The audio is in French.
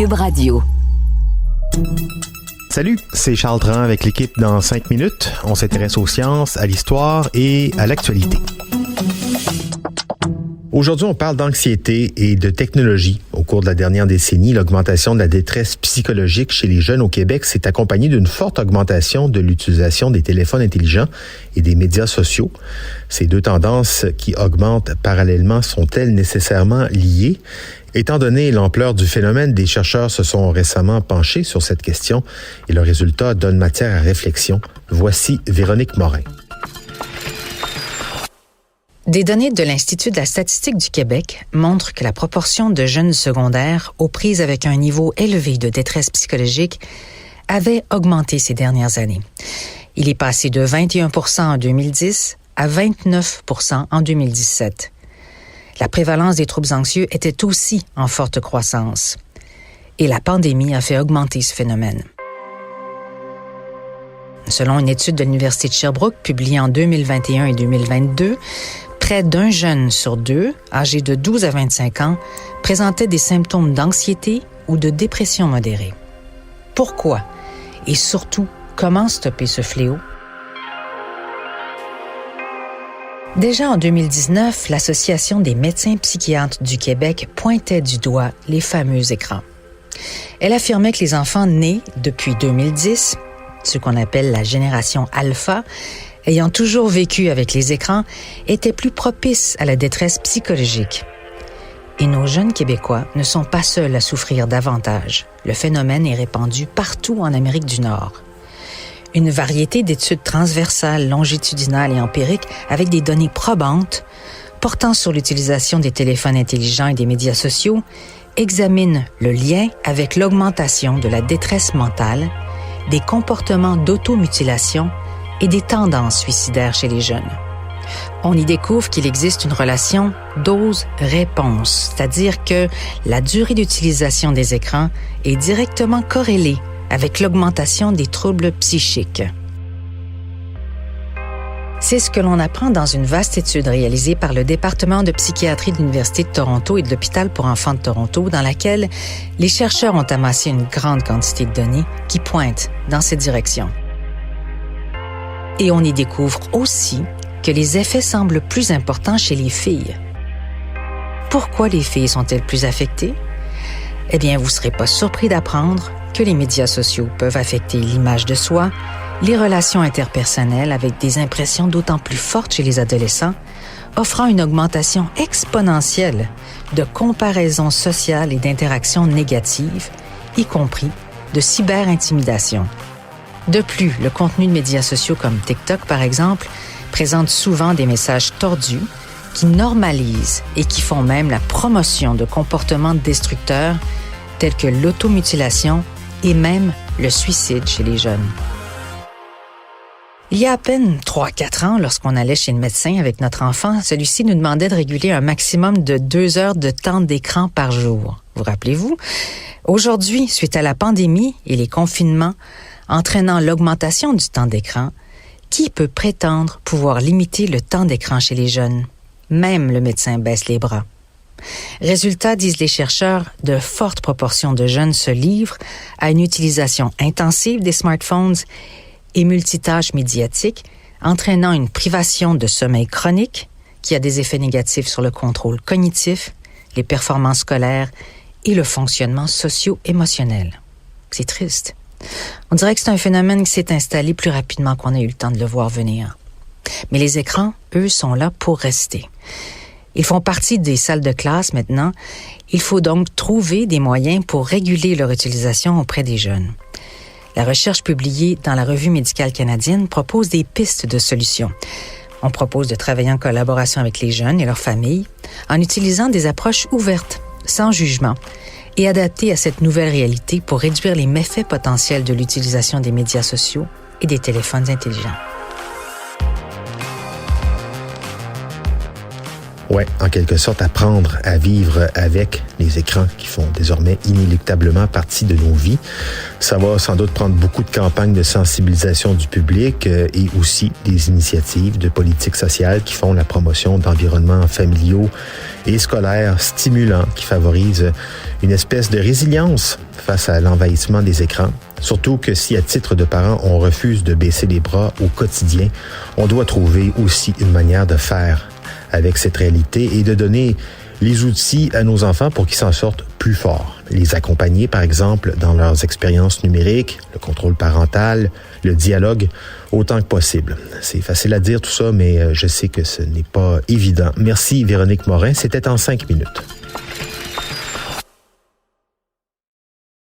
Cube Radio. Salut, c'est Charles Dran avec l'équipe dans 5 minutes. On s'intéresse aux sciences, à l'histoire et à l'actualité. Aujourd'hui, on parle d'anxiété et de technologie. Au cours de la dernière décennie, l'augmentation de la détresse psychologique chez les jeunes au Québec s'est accompagnée d'une forte augmentation de l'utilisation des téléphones intelligents et des médias sociaux. Ces deux tendances qui augmentent parallèlement sont-elles nécessairement liées? Étant donné l'ampleur du phénomène, des chercheurs se sont récemment penchés sur cette question et le résultat donne matière à réflexion. Voici Véronique Morin. Des données de l'Institut de la statistique du Québec montrent que la proportion de jeunes secondaires aux prises avec un niveau élevé de détresse psychologique avait augmenté ces dernières années. Il est passé de 21 % en 2010 à 29 % en 2017. La prévalence des troubles anxieux était aussi en forte croissance. Et la pandémie a fait augmenter ce phénomène. Selon une étude de l'Université de Sherbrooke publiée en 2021 et 2022, près d'un jeune sur deux, âgé de 12 à 25 ans, présentait des symptômes d'anxiété ou de dépression modérée. Pourquoi? Et surtout, comment stopper ce fléau? Déjà en 2019, l'Association des médecins psychiatres du Québec pointait du doigt les fameux écrans. Elle affirmait que les enfants nés depuis 2010, ce qu'on appelle la génération alpha, ayant toujours vécu avec les écrans, étaient plus propices à la détresse psychologique. Et nos jeunes Québécois ne sont pas seuls à souffrir davantage. Le phénomène est répandu partout en Amérique du Nord. Une variété d'études transversales, longitudinales et empiriques avec des données probantes portant sur l'utilisation des téléphones intelligents et des médias sociaux examinent le lien avec l'augmentation de la détresse mentale, des comportements d'automutilation et des tendances suicidaires chez les jeunes. On y découvre qu'il existe une relation dose-réponse, c'est-à-dire que la durée d'utilisation des écrans est directement corrélée avec l'augmentation des troubles psychiques. C'est ce que l'on apprend dans une vaste étude réalisée par le département de psychiatrie de l'Université de Toronto et de l'Hôpital pour enfants de Toronto, dans laquelle les chercheurs ont amassé une grande quantité de données qui pointent dans cette direction. Et on y découvre aussi que les effets semblent plus importants chez les filles. Pourquoi les filles sont-elles plus affectées? Eh bien, vous ne serez pas surpris d'apprendre que les médias sociaux peuvent affecter l'image de soi, les relations interpersonnelles avec des impressions d'autant plus fortes chez les adolescents, offrant une augmentation exponentielle de comparaisons sociales et d'interactions négatives, y compris de cyberintimidation. De plus, le contenu de médias sociaux comme TikTok, par exemple, présente souvent des messages tordus qui normalisent et qui font même la promotion de comportements destructeurs tels que l'automutilation et même le suicide chez les jeunes. Il y a à peine 3-4 ans, lorsqu'on allait chez le médecin avec notre enfant, celui-ci nous demandait de réguler un maximum de 2 heures de temps d'écran par jour. Vous rappelez-vous? Aujourd'hui, suite à la pandémie et les confinements entraînant l'augmentation du temps d'écran, qui peut prétendre pouvoir limiter le temps d'écran chez les jeunes? Même le médecin baisse les bras. Résultat, disent les chercheurs, de fortes proportions de jeunes se livrent à une utilisation intensive des smartphones et multitâches médiatiques, entraînant une privation de sommeil chronique qui a des effets négatifs sur le contrôle cognitif, les performances scolaires et le fonctionnement socio-émotionnel. C'est triste. On dirait que c'est un phénomène qui s'est installé plus rapidement qu'on a eu le temps de le voir venir. Mais les écrans, eux, sont là pour rester. Ils font partie des salles de classe maintenant. Il faut donc trouver des moyens pour réguler leur utilisation auprès des jeunes. La recherche publiée dans la Revue médicale canadienne propose des pistes de solutions. On propose de travailler en collaboration avec les jeunes et leurs familles en utilisant des approches ouvertes, sans jugement, et adaptées à cette nouvelle réalité pour réduire les méfaits potentiels de l'utilisation des médias sociaux et des téléphones intelligents. Ouais, en quelque sorte, apprendre à vivre avec les écrans qui font désormais inéluctablement partie de nos vies. Ça va sans doute prendre beaucoup de campagnes de sensibilisation du public et aussi des initiatives de politique sociale qui font la promotion d'environnements familiaux et scolaires stimulants qui favorisent une espèce de résilience face à l'envahissement des écrans. Surtout que si, à titre de parents, on refuse de baisser les bras au quotidien, on doit trouver aussi une manière de faire avec cette réalité et de donner les outils à nos enfants pour qu'ils s'en sortent plus forts. Les accompagner, par exemple, dans leurs expériences numériques, le contrôle parental, le dialogue, autant que possible. C'est facile à dire tout ça, mais je sais que ce n'est pas évident. Merci Véronique Morin, c'était en 5 minutes.